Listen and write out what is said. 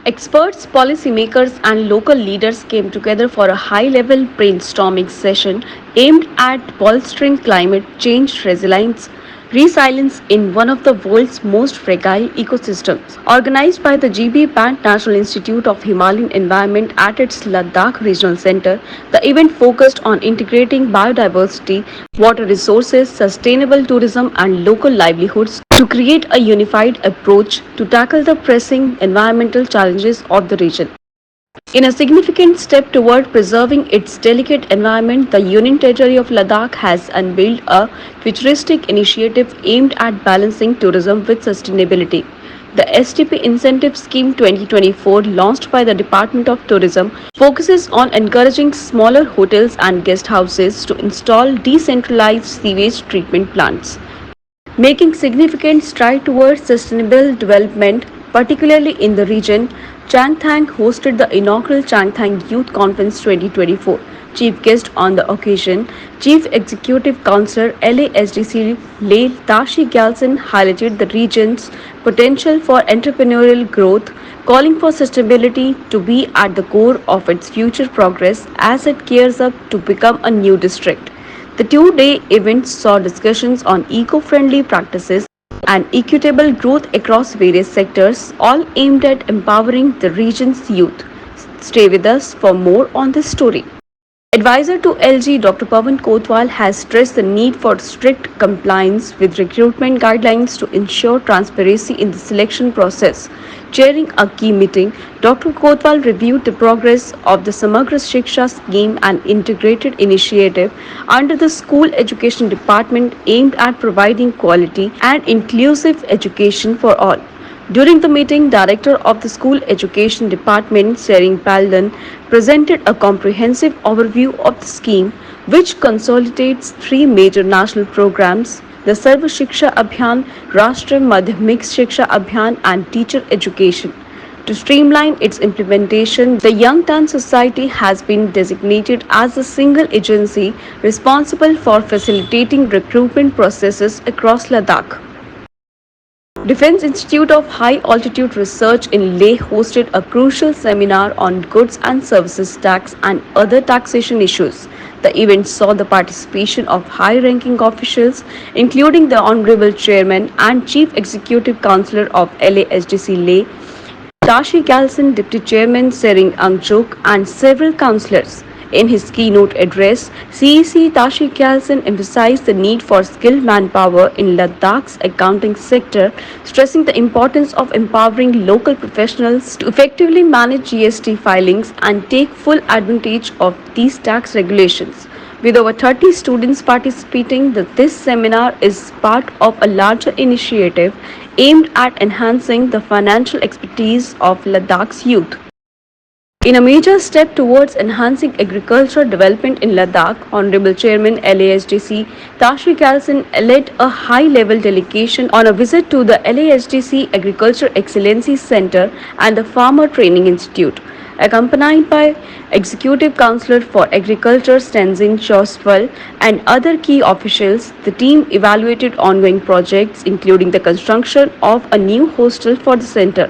Experts, policymakers, and local leaders came together for a high level brainstorming session aimed at bolstering climate change resilience in one of the world's most fragile ecosystems. Organized by the GB Pant National Institute of Himalayan Environment at its Ladakh Regional Center, the event focused on integrating biodiversity, water resources, sustainable tourism, and local livelihoods to create a unified approach to tackle the pressing environmental challenges of the region. In a significant step toward preserving its delicate environment, the Union Territory of Ladakh has unveiled a futuristic initiative aimed at balancing tourism with sustainability. The STP Incentive Scheme 2024, launched by the Department of Tourism, focuses on encouraging smaller hotels and guest houses to install decentralized sewage treatment plants, making significant stride towards sustainable development, particularly in the region. Changthang hosted the inaugural Changthang Youth Conference 2024. Chief guest on the occasion, Chief Executive Councillor LASDC Leh Tashi Gyaltsen highlighted the region's potential for entrepreneurial growth, calling for sustainability to be at the core of its future progress as it gears up to become a new district. The two-day event saw discussions on eco-friendly practices and equitable growth across various sectors, all aimed at empowering the region's youth. Stay with us for more on this story. Advisor to LG Dr. Pawan Kotwal has stressed the need for strict compliance with recruitment guidelines to ensure transparency in the selection process. Chairing a key meeting, Dr. Kotwal reviewed the progress of the Samagra Shiksha scheme, an integrated initiative under the School Education Department aimed at providing quality and inclusive education for all. During the meeting, Director of the School Education Department, Sering Paldan, presented a comprehensive overview of the scheme, which consolidates three major national programs: the Sarva Shiksha Abhiyan, Rashtriya Madhyamik Shiksha Abhiyan, and Teacher Education. To streamline its implementation, the Young Turn Society has been designated as the single agency responsible for facilitating recruitment processes across Ladakh. Defense Institute of High Altitude Research in Leh hosted a crucial seminar on goods and services tax and other taxation issues. The event saw the participation of high-ranking officials, including the Honorable Chairman and Chief Executive Councillor of LASDC Leh, Tashi Gyaltsen, Deputy Chairman Sering Angchuk, and several councillors. In his keynote address, CEC Tashi Gyaltsen emphasized the need for skilled manpower in Ladakh's accounting sector, stressing the importance of empowering local professionals to effectively manage GST filings and take full advantage of these tax regulations. With over 30 students participating, this seminar is part of a larger initiative aimed at enhancing the financial expertise of Ladakh's youth. In a major step towards enhancing agricultural development in Ladakh, Honorable Chairman LASDC Tashi Gyaltsen led a high-level delegation on a visit to the LASDC Agriculture Excellency Center and the Farmer Training Institute. Accompanied by Executive Councillor for Agriculture Tenzin Choswal and other key officials, the team evaluated ongoing projects, including the construction of a new hostel for the center,